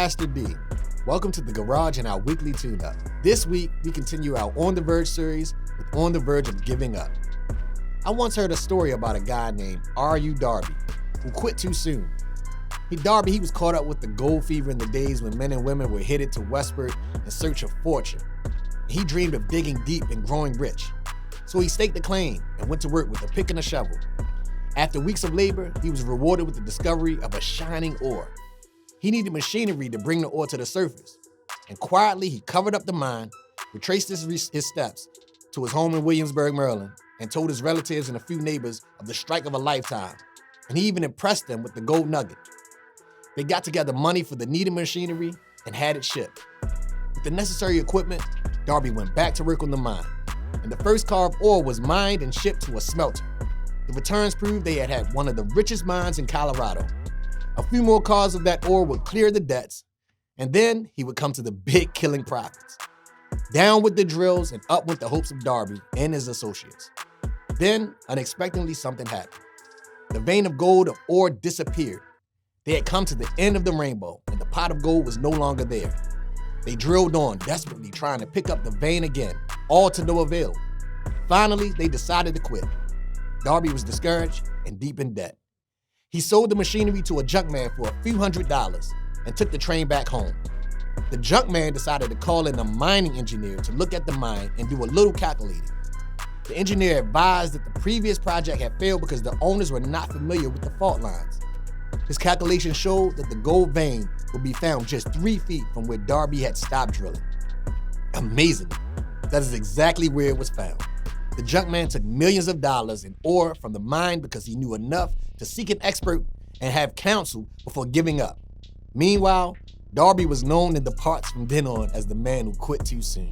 Pastor D. Welcome to the Garage and our weekly tune-up. This week, we continue our On the Verge series with On the Verge of Giving Up. I once heard a story about a guy named R.U. Darby who quit too soon. Darby was caught up with the gold fever in the days when men and women were headed to westward in search of fortune. He dreamed of digging deep and growing rich. So he staked a claim and went to work with a pick and a shovel. After weeks of labor, he was rewarded with the discovery of a shining ore. He needed machinery to bring the ore to the surface. And quietly, he covered up the mine, retraced his steps to his home in Williamsburg, Maryland, and told his relatives and a few neighbors of the strike of a lifetime. And he even impressed them with the gold nugget. They got together money for the needed machinery and had it shipped. With the necessary equipment, Darby went back to work on the mine. And the first car of ore was mined and shipped to a smelter. The returns proved they had one of the richest mines in Colorado. A few more cars of that ore would clear the debts, and then he would come to the big killing profits. Down with the drills and up went the hopes of Darby and his associates. Then, unexpectedly, something happened. The vein of gold of ore disappeared. They had come to the end of the rainbow, and the pot of gold was no longer there. They drilled on, desperately trying to pick up the vein again, all to no avail. Finally, they decided to quit. Darby was discouraged and deep in debt. He sold the machinery to a junkman for a few $100s and took the train back home. The junkman decided to call in a mining engineer to look at the mine and do a little calculating. The engineer advised that the previous project had failed because the owners were not familiar with the fault lines. His calculations showed that the gold vein would be found just 3 feet from where Darby had stopped drilling. Amazingly, that is exactly where it was found. The junkman took millions of dollars in ore from the mine because he knew enough to seek an expert and have counsel before giving up. Meanwhile, Darby was known in the parts from then on as the man who quit too soon.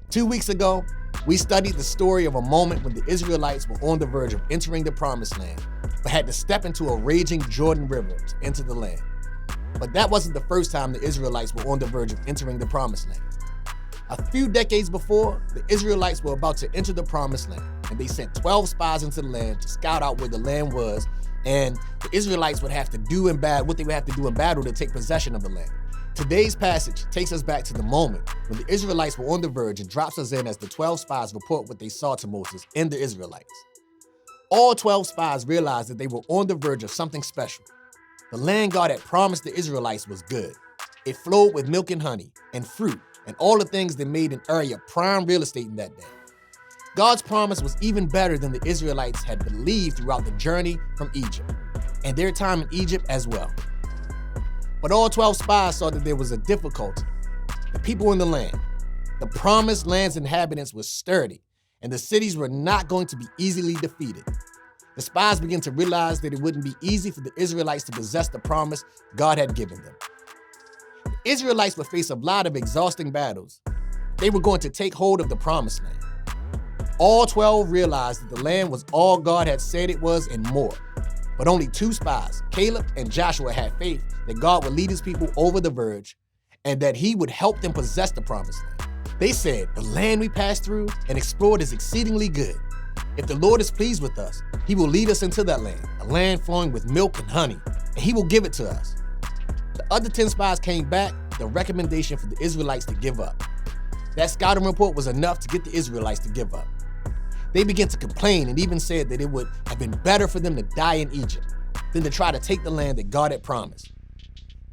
2 weeks ago, we studied the story of a moment when the Israelites were on the verge of entering the Promised Land, but had to step into a raging Jordan River to enter the land. But that wasn't the first time the Israelites were on the verge of entering the Promised Land. A few decades before, the Israelites were about to enter the Promised Land, and they sent 12 spies into the land to scout out where the land was, and the Israelites would have to do what they would have to do in battle to take possession of the land. Today's passage takes us back to the moment when the Israelites were on the verge and drops us in as the 12 spies report what they saw to Moses and the Israelites. All 12 spies realized that they were on the verge of something special. The land God had promised the Israelites was good. It flowed with milk and honey and fruit and all the things that made an area prime real estate in that day. God's promise was even better than the Israelites had believed throughout the journey from Egypt and their time in Egypt as well. But all 12 spies saw that there was a difficulty. The people in the land, the promised land's inhabitants were sturdy, and the cities were not going to be easily defeated. The spies began to realize that it wouldn't be easy for the Israelites to possess the promise God had given them. The Israelites would face a lot of exhausting battles. They were going to take hold of the Promised Land. All 12 realized that the land was all God had said it was and more. But only 2 spies, Caleb and Joshua, had faith that God would lead his people over the verge and that he would help them possess the Promised Land. They said, "The land we passed through and explored is exceedingly good. If the Lord is pleased with us, he will lead us into that land, a land flowing with milk and honey, and he will give it to us." The other 10 spies came back with a recommendation for the Israelites to give up. That scouting report was enough to get the Israelites to give up. They began to complain and even said that it would have been better for them to die in Egypt than to try to take the land that God had promised.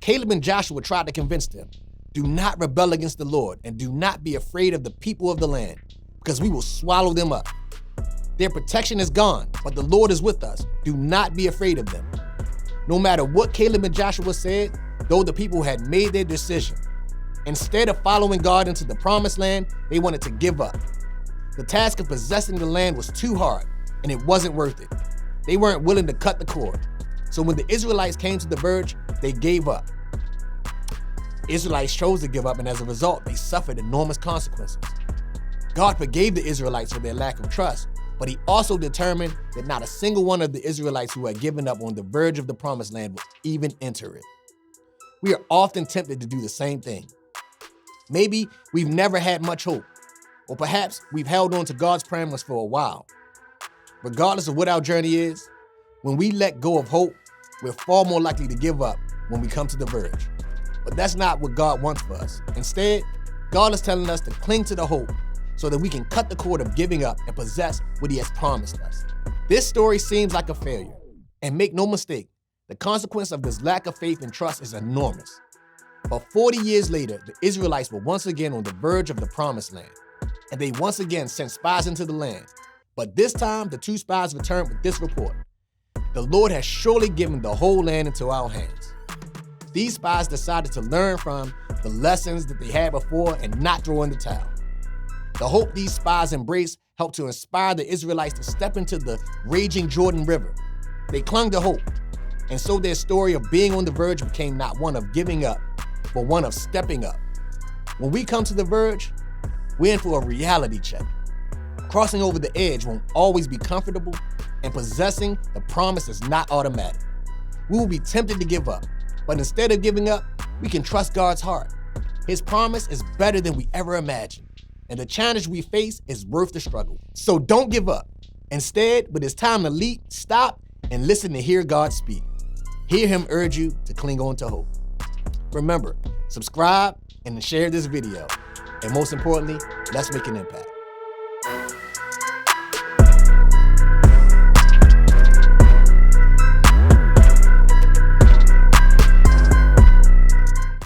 Caleb and Joshua tried to convince them, "Do not rebel against the Lord and do not be afraid of the people of the land, because we will swallow them up. Their protection is gone, but the Lord is with us. Do not be afraid of them." No matter what Caleb and Joshua said, though the people had made their decision, instead of following God into the Promised Land, they wanted to give up. The task of possessing the land was too hard, and it wasn't worth it. They weren't willing to cut the cord. So when the Israelites came to the verge, they gave up. The Israelites chose to give up, and as a result, they suffered enormous consequences. God forgave the Israelites for their lack of trust, but he also determined that not a single one of the Israelites who had given up on the verge of the Promised Land would even enter it. We are often tempted to do the same thing. Maybe we've never had much hope, or perhaps we've held on to God's promise for a while. Regardless of what our journey is, when we let go of hope, we're far more likely to give up when we come to the verge. But that's not what God wants for us. Instead, God is telling us to cling to the hope so that we can cut the cord of giving up and possess what he has promised us. This story seems like a failure. And make no mistake, the consequence of this lack of faith and trust is enormous. But 40 years later, the Israelites were once again on the verge of the promised land. And they once again sent spies into the land. But this time, the 2 spies returned with this report: the Lord has surely given the whole land into our hands. These spies decided to learn from the lessons that they had before and not throw in the towel. The hope these spies embraced helped to inspire the Israelites to step into the raging Jordan River. They clung to hope, and so their story of being on the verge became not one of giving up, but one of stepping up. When we come to the verge, we're in for a reality check. Crossing over the edge won't always be comfortable, and possessing the promise is not automatic. We will be tempted to give up, but instead of giving up, we can trust God's heart. His promise is better than we ever imagined, and the challenge we face is worth the struggle. So don't give up. Instead, when it's time to leap, stop and listen to hear God speak. Hear him urge you to cling on to hope. Remember, subscribe and share this video. And most importantly, let's make an impact.